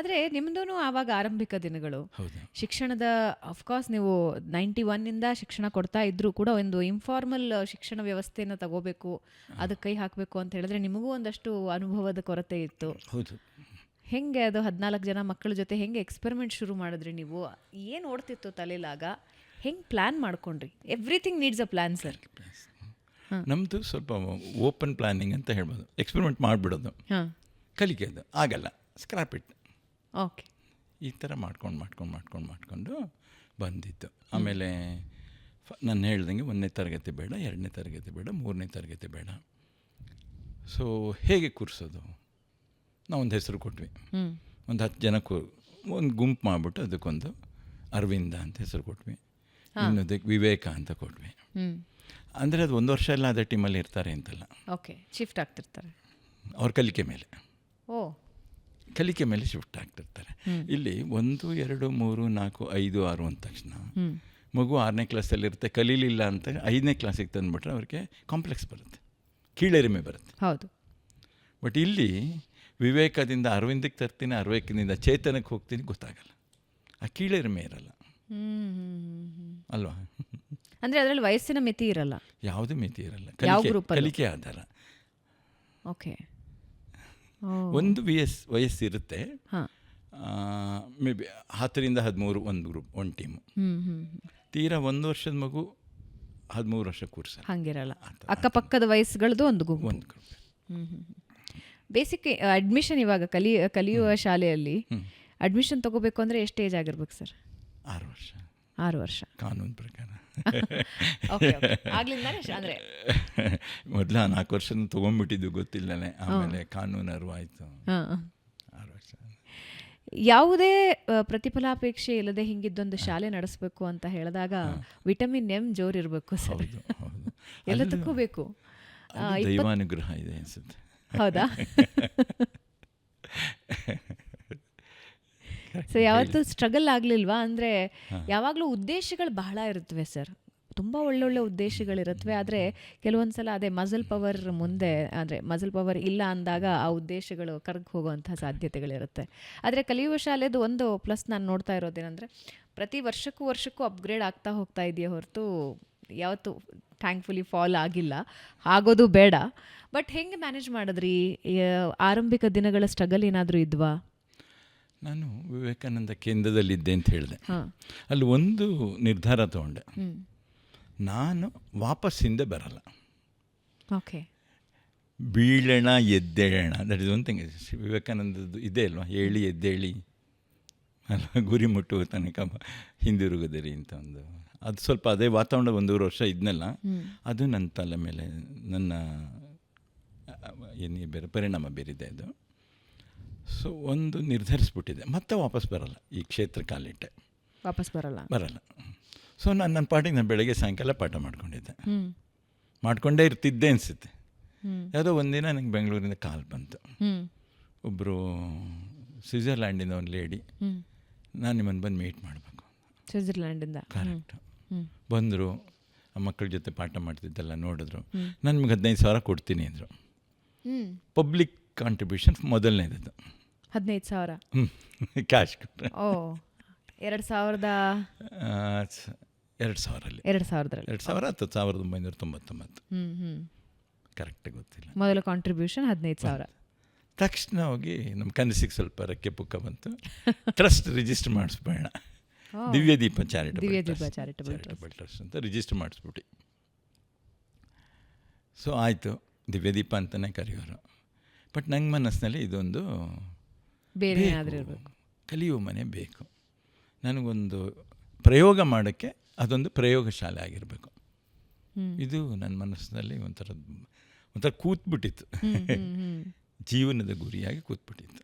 ಆದರೆ ನಿಮ್ಮದೂ ಆವಾಗ ಆರಂಭಿಕ ದಿನಗಳು. ಹೌದು. ಶಿಕ್ಷಣದ ಅಫ್ಕೋರ್ಸ್ ನೀವು 91 ಶಿಕ್ಷಣ ಕೊಡ್ತಾ ಇದ್ರೂ ಕೂಡ ಒಂದು ಇನ್ಫಾರ್ಮಲ್ ಶಿಕ್ಷಣ ವ್ಯವಸ್ಥೆನ ತಗೋಬೇಕು, ಅದಕ್ಕೆ ಕೈ ಹಾಕಬೇಕು ಅಂತ ಹೇಳಿದ್ರೆ ನಿಮಗೂ ಒಂದಷ್ಟು ಅನುಭವದ ಕೊರತೆ ಇತ್ತು. ಹೌದು. ಹೆಂಗೆ ಅದು 14 ಜನ ಮಕ್ಕಳ ಜೊತೆ ಹೆಂಗೆ ಎಕ್ಸ್ಪೆರಿಮೆಂಟ್ ಶುರು ಮಾಡಿದ್ರಿ ನೀವು? ಏನು ಓಡ್ತಿತ್ತು ತಲೆಲಾಗ? ಹೆಂಗೆ ಪ್ಲ್ಯಾನ್ ಮಾಡ್ಕೊಂಡ್ರಿ? Everything needs a plan sir. ನಮ್ಮದು ಸ್ವಲ್ಪ ಓಪನ್ ಪ್ಲ್ಯಾನಿಂಗ್ ಅಂತ ಹೇಳ್ಬೋದು. ಎಕ್ಸ್ಪೆರಿಮೆಂಟ್ ಮಾಡಿಬಿಡೋದು, ಕಲಿಕೆ ಅದು ಆಗಲ್ಲ, ಸ್ಕ್ರಾಪ್ ಇಟ್, ಓಕೆ, ಈ ಥರ ಮಾಡ್ಕೊಂಡು ಬಂದಿತ್ತು. ಆಮೇಲೆ ನಾನು ಹೇಳ್ದಂಗೆ 1ನೇ ತರಗತಿ ಬೇಡ, 2ನೇ ತರಗತಿ ಬೇಡ, 3ನೇ ತರಗತಿ ಬೇಡ. ಸೊ ಹೇಗೆ ಕೂರಿಸೋದು? ನಾವೊಂದು ಹೆಸರು ಕೊಟ್ವಿ, ಒಂದು 10 ಜನ ಒಂದು ಗುಂಪು ಮಾಡಿಬಿಟ್ಟು ಅದಕ್ಕೊಂದು ಅರವಿಂದ ಅಂತ ಹೆಸರು ಕೊಟ್ವಿ, ಇನ್ನೊಂದಕ್ಕೆ ವಿವೇಕ ಅಂತ ಕೊಟ್ವಿ. ಅಂದರೆ ಅದು 1 ವರ್ಷ ಎಲ್ಲ ಅದೇ ಟೀಮಲ್ಲಿ ಇರ್ತಾರೆ ಅಂತಲ್ಲ, ಓಕೆ, ಶಿಫ್ಟ್ ಆಗ್ತಿರ್ತಾರೆ ಅವ್ರ ಕಲಿಕೆ ಮೇಲೆ. ಕಲಿಕೆ ಮೇಲೆ ಶಿಫ್ಟ್ ಆಗ್ತಿರ್ತಾರೆ. ಇಲ್ಲಿ 1, 2, 3, 4, 5, 6 ಅಂದ ತಕ್ಷಣ ಮಗು 6ನೇ ಕ್ಲಾಸಲ್ಲಿರುತ್ತೆ, ಕಲೀಲಿಲ್ಲ ಅಂತ 5ನೇ ಕ್ಲಾಸಿಗೆ ತಂದುಬಿಟ್ರೆ ಅವ್ರಿಗೆ ಕಾಂಪ್ಲೆಕ್ಸ್ ಬರುತ್ತೆ, ಕೀಳರಿಮೆ ಬರುತ್ತೆ. ಹೌದು. ಬಟ್ ಇಲ್ಲಿ ವಿವೇಕದಿಂದ ಅರವಿಂದಕ್ಕೆ ತರ್ತೀನಿ, ಅರವಿಂದದಿಂದ ಚೇತನಕ್ಕೆ ಹೋಗ್ತೀನಿ, ಗೊತ್ತಾಗಲ್ಲ, ಆ ಕೀಳರಿಮೆ ಇರಲ್ಲ ಅಲ್ವಾ? ಅಂದರೆ ಅದರಲ್ಲಿ ವಯಸ್ಸಿನ ಮಿತಿ ಇರಲ್ಲ, ಯಾವುದೇ ಮಿತಿ ಇರಲ್ಲ, ಕಲಿಕೆ ಆಧಾರ. ಓಕೆ, ಒಂದು ವಯಸ್ಸಿರುತ್ತೆ, ಮೇ ಬಿ 10ರಿಂದ 13 ಒಂದು ಗ್ರೂಪ್, ಒಂದು ಟೀಮು. ತೀರಾ 1 ವರ್ಷದ ಮಗು 13 ವರ್ಷ ಕೂರ್ಸ ಹಂಗಿರಲ್ಲ, ಅಕ್ಕಪಕ್ಕದ ವಯಸ್ಸುಗಳದ್ದು ಒಂದು ಗ್ರೂಪ್. ಬೇಸಿಕ್ ಅಡ್ಮಿಷನ್ ಇವಾಗ ಕಲಿಯುವ ಶಾಲೆಯಲ್ಲಿ ಅಡ್ಮಿಷನ್ ತಗೋಬೇಕು ಅಂದರೆ ಎಷ್ಟು ಏಜ್ ಆಗಿರ್ಬೇಕು ಸರ್? 6 ವರ್ಷ. 6 ವರ್ಷ ಕಾನೂನು ಪ್ರಕಾರ. ಅಂದರೆ ಮೊದಲ 4 ವರ್ಷ ತೊಗೊಂಡ್ಬಿಟ್ಟಿದ್ದು ಗೊತ್ತಿಲ್ಲನೇ, ಆಮೇಲೆ ಕಾನೂನು ಅರಿವಾಯಿತು. 6 ವರ್ಷ. ಯಾವುದೇ ಪ್ರತಿಫಲಾಪೇಕ್ಷೆ ಇಲ್ಲದೆ ಹಿಂಗಿದ್ದೊಂದು ಶಾಲೆ ನಡೆಸಬೇಕು ಅಂತ ಹೇಳಿದಾಗ ವಿಟಮಿನ್ ಎಂ ಜೋರಿರಬೇಕು ಸರ್. ಎಲ್ಲ ತಕ್ಕೋಬೇಕು, ದೈವಾನುಗ್ರಹ ಇದೆ ಅನ್ಸುತ್ತೆ. ಹೌದಾ? ಸೊ ಯಾವತ್ತೂ ಸ್ಟ್ರಗಲ್ ಆಗಲಿಲ್ವಾ? ಅಂದರೆ ಯಾವಾಗಲೂ ಉದ್ದೇಶಗಳು ಬಹಳ ಇರುತ್ತವೆ ಸರ್, ತುಂಬ ಒಳ್ಳೊಳ್ಳೆ ಉದ್ದೇಶಗಳಿರುತ್ತವೆ. ಆದರೆ ಕೆಲವೊಂದು ಸಲ ಅದೇ ಮಸಲ್ ಪವರ್ ಮುಂದೆ, ಅಂದರೆ ಮಸಲ್ ಪವರ್ ಇಲ್ಲ ಅಂದಾಗ ಆ ಉದ್ದೇಶಗಳು ಕರಗಿ ಹೋಗುವಂಥ ಸಾಧ್ಯತೆಗಳಿರುತ್ತೆ. ಆದರೆ ಕಲಿಯುವ ಶಾಲೆದು ಒಂದು ಪ್ಲಸ್ ನಾನು ನೋಡ್ತಾ ಇರೋದೇನೆಂದರೆ ಪ್ರತಿ ವರ್ಷಕ್ಕೂ ಅಪ್ಗ್ರೇಡ್ ಆಗ್ತಾ ಹೋಗ್ತಾ ಇದೆಯೇ ಹೊರತು ಯಾವತ್ತೂ ಥ್ಯಾಂಕ್ಫುಲಿ ಫಾಲ್ ಆಗಿಲ್ಲ, ಆಗೋದು ಬೇಡ. ಬಟ್ ಹೆಂಗೆ ಮ್ಯಾನೇಜ್ ಮಾಡಿದ್ರಿ? ಆರಂಭಿಕ ದಿನಗಳ ಸ್ಟ್ರಗಲ್ ಏನಾದರೂ ಇದ್ವಾ? ನಾನು ವಿವೇಕಾನಂದ ಕೇಂದ್ರದಲ್ಲಿದ್ದೆ ಅಂತ ಹೇಳಿದೆ. ಅಲ್ಲಿ ಒಂದು ನಿರ್ಧಾರ ತಗೊಂಡೆ, ನಾನು ವಾಪಸ್ ಹಿಂದೆ ಬರಲ್ಲ. ಓಕೆ, ಬೀಳೋಣ ಎದ್ದೇಳೋಣ, ದಟ್ ಇಸ್ ಒನ್ ಥಿಂಗ್. ವಿವೇಕಾನಂದದ್ದು ಇದೆ ಅಲ್ವಾ, ಹೇಳಿ ಎದ್ದೇಳಿ ಅಲ್ಲ, ಗುರಿ ಮುಟ್ಟುವ ತನಕ ಹಿಂದಿರುಗದಿರಿ ಅಂತ ಒಂದು. ಅದು ಸ್ವಲ್ಪ ಅದೇ ವಾತಾವರಣ 1.5 ವರ್ಷ ಇದ್ನಲ್ಲ, ಅದು ನನ್ನ ತಲೆ ಮೇಲೆ ನನ್ನ ಬೇರೆ ಪರಿಣಾಮ ಬೀರಿದೆ ಅದು. ಸೊ ಒಂದು ನಿರ್ಧರಿಸ್ಬಿಟ್ಟಿದೆ, ಮತ್ತೆ ವಾಪಸ್ ಬರಲ್ಲ, ಈ ಕ್ಷೇತ್ರ ಕಾಲಿಟ್ಟೆ ವಾಪಸ್ ಬರಲ್ಲ. ಸೊ ನನ್ನ ಪಾಟಿಗೆ ನಾನು ಬೆಳಗ್ಗೆ ಸಾಯಂಕಾಲ ಪಾಠ ಮಾಡ್ಕೊಂಡೇ ಇರ್ತಿದ್ದೆ ಅನಿಸುತ್ತೆ. ಯಾವುದೋ ಒಂದಿನ ನಂಗೆ ಬೆಂಗಳೂರಿಂದ ಕಾಲ್ ಬಂತು, ಒಬ್ಬರು ಸ್ವಿಟ್ಜರ್ಲ್ಯಾಂಡಿಂದ ಒಂದು ಲೇಡಿ, ನಾನು ನಿಮ್ಮನ್ನು ಬಂದು ಮೀಟ್ ಮಾಡಬೇಕು. ಸ್ವಿಟ್ಜರ್ಲ್ಯಾಂಡಿಂದ? ಕರೆಕ್ಟು. ಬಂದರು, ಮಕ್ಕಳ ಜೊತೆ ಪಾಠ ಮಾಡ್ತಿದ್ದೆಲ್ಲ ನೋಡಿದ್ರು. ನಾನು ನಿಮ್ಗೆ 15,000 ಕೊಡ್ತೀನಿ ಅಂದರು. ಪಬ್ಲಿಕ್ ಕಾಂಟ್ರಿಬ್ಯೂಷನ್ ಮೊದಲನೇದು 15,000 ಕ್ಯಾಶ್ ಕೊಟ್ಟರೆ. 2000 ಕರೆಕ್ಟ್ ಗೊತ್ತಿಲ್ಲ. ಮೊದಲ ಕಾಂಟ್ರಿಬ್ಯೂಷನ್ 15,000. ತಕ್ಷಣ ಹೋಗಿ ನಮ್ಮ ಕನಸಿಗೆ ಸ್ವಲ್ಪ ರೆಕ್ಕೆ ಪುಕ್ಕ ಬಂತು, ಟ್ರಸ್ಟ್ ರಿಜಿಸ್ಟರ್ ಮಾಡಿಸ್ಬೇಡ, ದಿವ್ಯದೀಪ ಚಾರಿಟಬಲ್ ಟ್ರಸ್ಟ್ ಅಂತ ರಿಜಿಸ್ಟರ್ ಮಾಡಿಸ್ಬಿಟ್ಟು. ಸೊ ಆಯಿತು, ದಿವ್ಯದೀಪ ಅಂತಲೇ ಕರೆಯೋರು. ಬಟ್ ನಂಗೆ ಮನಸ್ಸಿನಲ್ಲಿ ಇದೊಂದು ಬೇರೆ ಕಲಿಯುವ ಮನೆ ಬೇಕು, ನನಗೊಂದು ಪ್ರಯೋಗ ಮಾಡೋಕ್ಕೆ ಅದೊಂದು ಪ್ರಯೋಗ ಶಾಲೆ ಆಗಿರಬೇಕು. ಇದು ನನ್ನ ಮನಸ್ಸಿನಲ್ಲಿ ಒಂಥರ ಕೂತ್ಬಿಟ್ಟಿತ್ತು, ಜೀವನದ ಗುರಿಯಾಗಿ ಕೂತ್ಬಿಟ್ಟಿತ್ತು.